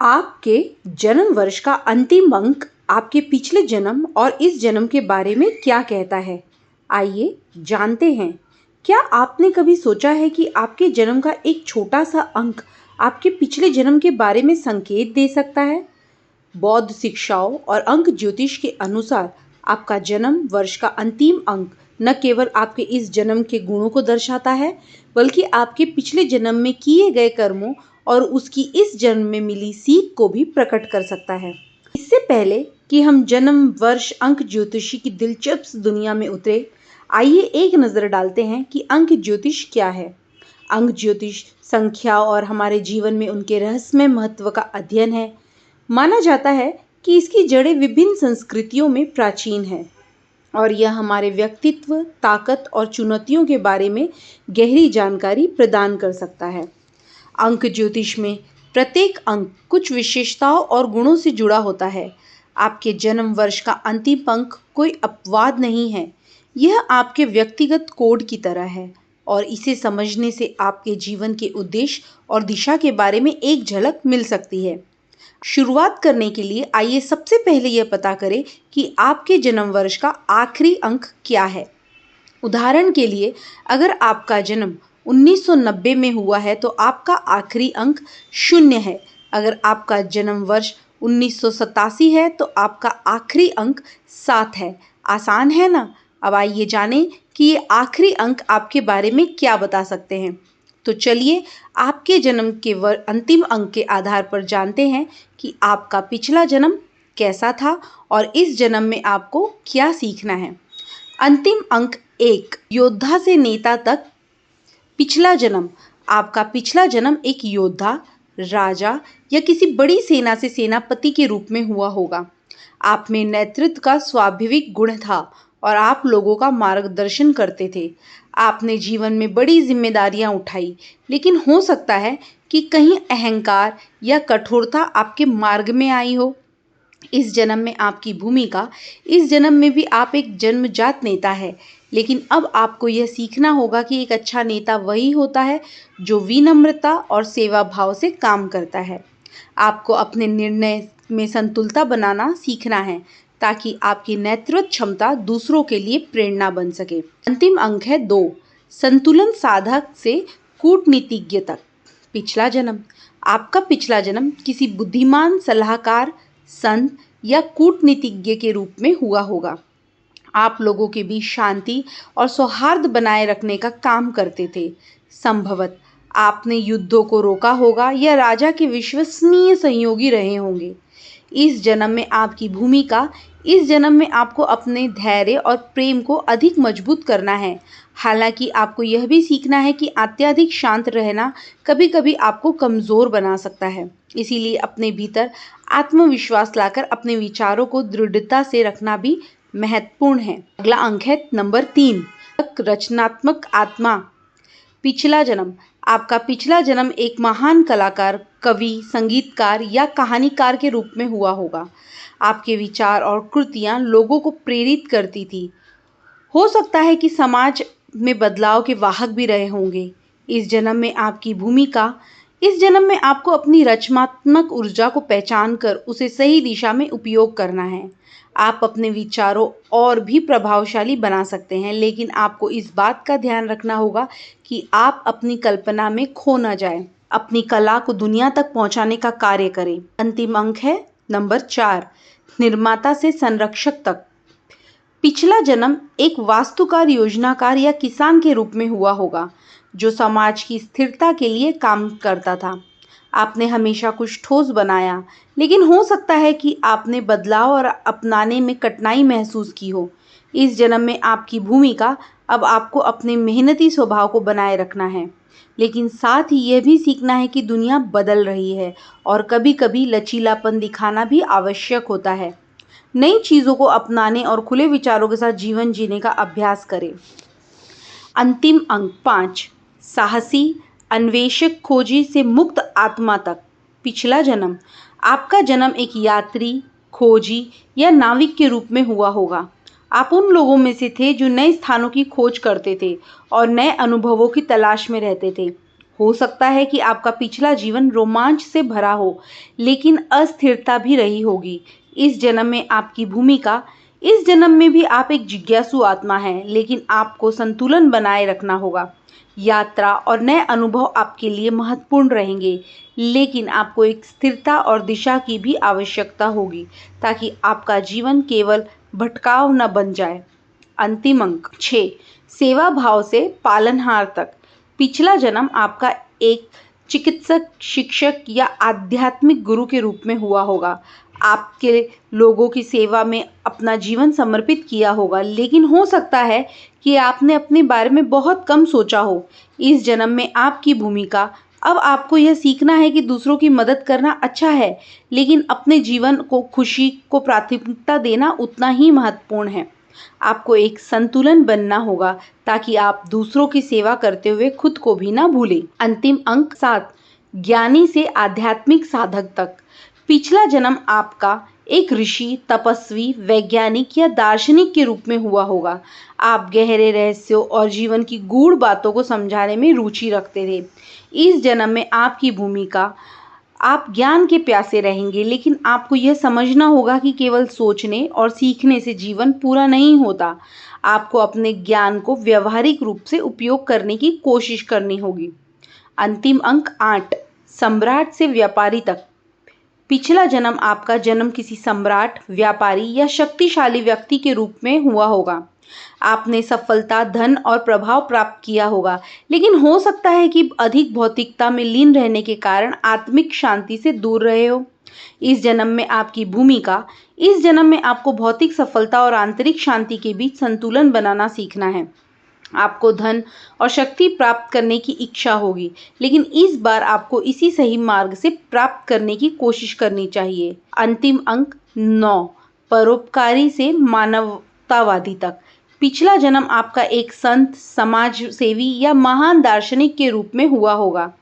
आपके जन्म वर्ष का अंतिम अंक आपके पिछले जन्म और इस जन्म के बारे में क्या कहता है? आइए जानते हैं। क्या आपने कभी सोचा है कि आपके जन्म का एक छोटा सा अंक आपके पिछले जन्म के बारे में संकेत दे सकता है? बौद्ध शिक्षाओं और अंक ज्योतिष के अनुसार आपका जन्म वर्ष का अंतिम अंक न केवल आपके इस जन्म के गुणों को दर्शाता है, बल्कि आपके पिछले जन्म में किए गए कर्मों और उसकी इस जन्म में मिली सीख को भी प्रकट कर सकता है। इससे पहले कि हम जन्म वर्ष अंक ज्योतिषी की दिलचस्प दुनिया में उतरे, आइए एक नज़र डालते हैं कि अंक ज्योतिष क्या है। अंक ज्योतिष संख्या और हमारे जीवन में उनके रहस्यमय महत्व का अध्ययन है। माना जाता है कि इसकी जड़ें विभिन्न संस्कृतियों में प्राचीन हैं और यह हमारे व्यक्तित्व, ताकत और चुनौतियों के बारे में गहरी जानकारी प्रदान कर सकता है। अंक ज्योतिष में प्रत्येक अंक कुछ विशेषताओं और गुणों से जुड़ा होता है। आपके जन्म वर्ष का अंतिम अंक कोई अपवाद नहीं है, यह आपके व्यक्तिगत कोड की तरह है और इसे समझने से आपके जीवन के उद्देश्य और दिशा के बारे में एक झलक मिल सकती है। शुरुआत करने के लिए आइए सबसे पहले यह पता करें कि आपके जन्म वर्ष का आखिरी अंक क्या है। उदाहरण के लिए, अगर आपका जन्म 1990 में हुआ है तो आपका आखिरी अंक 0 है। अगर आपका जन्म वर्ष 1987 है तो आपका आखिरी अंक 7 है। आसान है ना? अब आइए जानें कि ये आखिरी अंक आपके बारे में क्या बता सकते हैं। तो चलिए आपके जन्म के अंतिम अंक के आधार पर जानते हैं कि आपका पिछला जन्म कैसा था और इस जन्म में आपको क्या सीखना है। अंतिम अंक 1, योद्धा से नेता तक। पिछला जन्म। आपका पिछला जन्म एक योद्धा, राजा या किसी बड़ी सेना से सेनापति के रूप में हुआ होगा। आप में नेतृत्व का स्वाभाविक गुण था और आप लोगों का मार्गदर्शन करते थे। आपने जीवन में बड़ी जिम्मेदारियां उठाई, लेकिन हो सकता है कि कहीं अहंकार या कठोरता आपके मार्ग में आई हो। इस जन्म में आपकी भूमिका, इस जन्म में भी आप एक जन्मजात नेता है, लेकिन अब आपको यह सीखना होगा कि एक अच्छा नेता वही होता है जो विनम्रता और सेवा भाव से काम करता है। आपको अपने निर्णय में संतुलता बनाना सीखना है ताकि आपकी नेतृत्व क्षमता दूसरों के लिए प्रेरणा बन सके। अंतिम अंक है 2, संतुलन साधक से कूटनीतिज्ञ तक। पिछला जन्म। आपका पिछला जन्म किसी बुद्धिमान सलाहकार, संत या कूटनीतिज्ञ के रूप में हुआ होगा। आप लोगों के बीच शांति और सौहार्द बनाए रखने का काम करते थे। संभवतः आपने युद्धों को रोका होगा या राजा के विश्वसनीय सहयोगी रहे होंगे। इस जन्म में आपकी भूमिका, इस जन्म में आपको अपने धैर्य और प्रेम को अधिक मजबूत करना है। हालांकि आपको यह भी सीखना है कि अत्यधिक शांत रहना कभी-कभी आपको कमज़ोर बना सकता है। इसीलिए अपने भीतर आत्मविश्वास लाकर अपने विचारों को दृढ़ता से रखना भी महत्वपूर्ण है। अगला अंक है नंबर 3, रचनात्मक आत्मा। पिछला जन्म। आपका पिछला जन्म एक महान कलाकार, कवि, संगीतकार या कहानीकार के रूप में हुआ होगा। आपके विचार और कृतियाँ लोगों को प्रेरित करती थी। हो सकता है कि समाज में बदलाव के वाहक भी रहे होंगे। इस जन्म में आपकी भूमिका, इस जन्म में आपको अपनी रचनात्मक ऊर्जा को पहचान कर उसे सही दिशा में उपयोग करना है। आप अपने विचारों और भी प्रभावशाली बना सकते हैं, लेकिन आपको इस बात का ध्यान रखना होगा कि आप अपनी कल्पना में खो न जाएं। अपनी कला को दुनिया तक पहुंचाने का कार्य करें। अंतिम अंक है नंबर 4, निर्माता से संरक्षक तक। पिछला जन्म एक वास्तुकार, योजनाकार या किसान के रूप में हुआ होगा जो समाज की स्थिरता के लिए काम करता था। आपने हमेशा कुछ ठोस बनाया, लेकिन हो सकता है कि आपने बदलाव और अपनाने में कठिनाई महसूस की हो। इस जन्म में आपकी भूमिका, अब आपको अपने मेहनती स्वभाव को बनाए रखना है, लेकिन साथ ही यह भी सीखना है कि दुनिया बदल रही है और कभी-कभी लचीलापन दिखाना भी आवश्यक होता है। नई चीज़ों को अपनाने और खुले विचारों के साथ जीवन जीने का अभ्यास करें। अंतिम अंक 5, साहसी, अन्वेषक, खोजी से मुक्त आत्मा तक। पिछला जन्म। आपका जन्म एक यात्री, खोजी या नाविक के रूप में हुआ होगा। आप उन लोगों में से थे जो नए स्थानों की खोज करते थे और नए अनुभवों की तलाश में रहते थे। हो सकता है कि आपका पिछला जीवन रोमांच से भरा हो, लेकिन अस्थिरता भी रही होगी। इस जन्म में आपकी भूमिका इस जन्म में भी आप एक जिज्ञासु आत्मा हैं, लेकिन आपको संतुलन बनाए रखना होगा। यात्रा और नए अनुभव आपके लिए महत्वपूर्ण रहेंगे, लेकिन आपको एक स्थिरता और दिशा की भी आवश्यकता होगी, ताकि आपका जीवन केवल भटकाव न बन जाए। अंतिम अंक 6, सेवा भाव से पालनहार तक। पिछला जन्म आपका एक चिकित्सक, शिक्षक या आध्यात्मिक गुरु के रूप में हुआ होगा। आपके लोगों की सेवा में अपना जीवन समर्पित किया होगा, लेकिन हो सकता है कि आपने अपने बारे में बहुत कम सोचा हो। इस जन्म में आपकी भूमिका अब आपको यह सीखना है कि दूसरों की मदद करना अच्छा है, लेकिन अपने जीवन को खुशी को प्राथमिकता देना उतना ही महत्वपूर्ण है। आपको एक संतुलन बनना होगा, ताकि आप दूसरों की सेवा करते हुए खुद को भी ना भूलें। अंतिम अंक 7, ज्ञानी से आध्यात्मिक साधक तक। पिछला जन्म आपका एक ऋषि, तपस्वी, वैज्ञानिक या दार्शनिक के रूप में हुआ होगा। आप गहरे रहस्यों और जीवन की गूढ़ बातों को समझाने में रुचि रखते थे। इस जन्म में आपकी भूमिका आप ज्ञान के प्यासे रहेंगे, लेकिन आपको यह समझना होगा कि केवल सोचने और सीखने से जीवन पूरा नहीं होता। आपको अपने ज्ञान को व्यावहारिक रूप से उपयोग करने की कोशिश करनी होगी। अंतिम अंक 8, सम्राट से व्यापारी तक। पिछला जन्म आपका जन्म किसी सम्राट, व्यापारी या शक्तिशाली व्यक्ति के रूप में हुआ होगा। आपने सफलता, धन और प्रभाव प्राप्त किया होगा, लेकिन हो सकता है कि अधिक भौतिकता में लीन रहने के कारण आत्मिक शांति से दूर रहे हो। इस जन्म में आपकी भूमिका इस जन्म में आपको भौतिक सफलता और आंतरिक शांति के बीच संतुलन बनाना सीखना है। आपको धन और शक्ति प्राप्त करने की इच्छा होगी, लेकिन इस बार आपको इसी सही मार्ग से प्राप्त करने की कोशिश करनी चाहिए। अंतिम अंक 9, परोपकारी से मानवतावादी तक। पिछला जन्म आपका एक संत, समाज सेवी या महान दार्शनिक के रूप में हुआ होगा।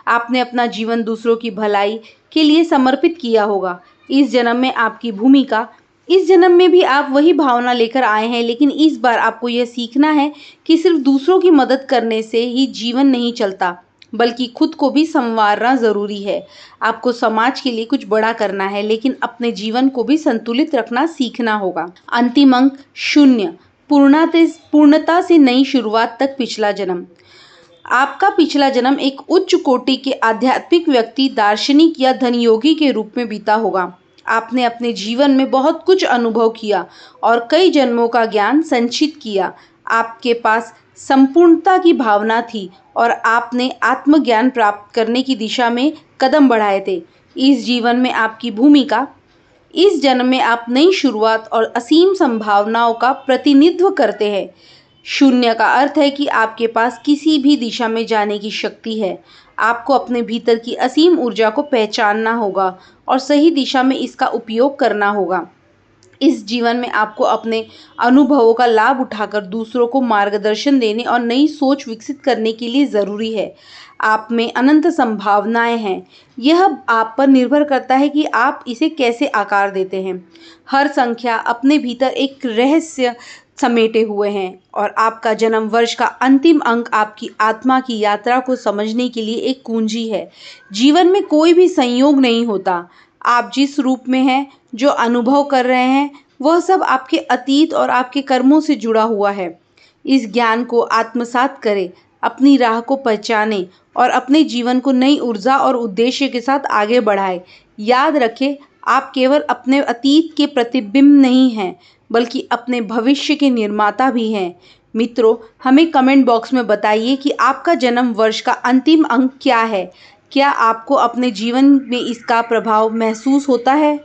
आपने अपना जीवन दूसरों की भलाई के लिए समर्पित किया होगा। इस जन्म में आपकी भूमिका इस जन्म में भी आप वही भावना लेकर आए हैं, लेकिन इस बार आपको यह सीखना है कि सिर्फ दूसरों की मदद करने से ही जीवन नहीं चलता, बल्कि खुद को भी संवारना जरूरी है। आपको समाज के लिए कुछ बड़ा करना है, लेकिन अपने जीवन को भी संतुलित रखना सीखना होगा। अंतिम अंक 0, पूर्णता से नई शुरुआत तक। पिछला जन्म आपका पिछला जन्म एक उच्च कोटि के आध्यात्मिक व्यक्ति, दार्शनिक या धनयोगी के रूप में बीता होगा। आपने अपने जीवन में बहुत कुछ अनुभव किया और कई जन्मों का ज्ञान संचित किया। आपके पास संपूर्णता की भावना थी और आपने आत्मज्ञान प्राप्त करने की दिशा में कदम बढ़ाए थे। इस जीवन में आपकी भूमिका इस जन्म में आप नई शुरुआत और असीम संभावनाओं का प्रतिनिधित्व करते हैं। 0 का अर्थ है कि आपके पास किसी भी दिशा में जाने की शक्ति है। आपको अपने भीतर की असीम ऊर्जा को पहचानना होगा और सही दिशा में इसका उपयोग करना होगा। इस जीवन में आपको अपने अनुभवों का लाभ उठाकर दूसरों को मार्गदर्शन देने और नई सोच विकसित करने के लिए ज़रूरी है। आप में अनंत संभावनाएं हैं। यह आप पर निर्भर करता है कि आप इसे कैसे आकार देते हैं। हर संख्या अपने भीतर एक रहस्य समेटे हुए हैं और आपका जन्म वर्ष का अंतिम अंक आपकी आत्मा की यात्रा को समझने के लिए एक कुंजी है। जीवन में कोई भी संयोग नहीं होता। आप जिस रूप में हैं, जो अनुभव कर रहे हैं, वह सब आपके अतीत और आपके कर्मों से जुड़ा हुआ है। इस ज्ञान को आत्मसात करें, अपनी राह को पहचानें और अपने जीवन को नई ऊर्जा और उद्देश्य के साथ आगे बढ़ाएं। याद रखें, आप केवल अपने अतीत के प्रतिबिंब नहीं हैं, बल्कि अपने भविष्य के निर्माता भी हैं। मित्रों, हमें कमेंट बॉक्स में बताइए कि आपका जन्म वर्ष का अंतिम अंक क्या है। क्या आपको अपने जीवन में इसका प्रभाव महसूस होता है?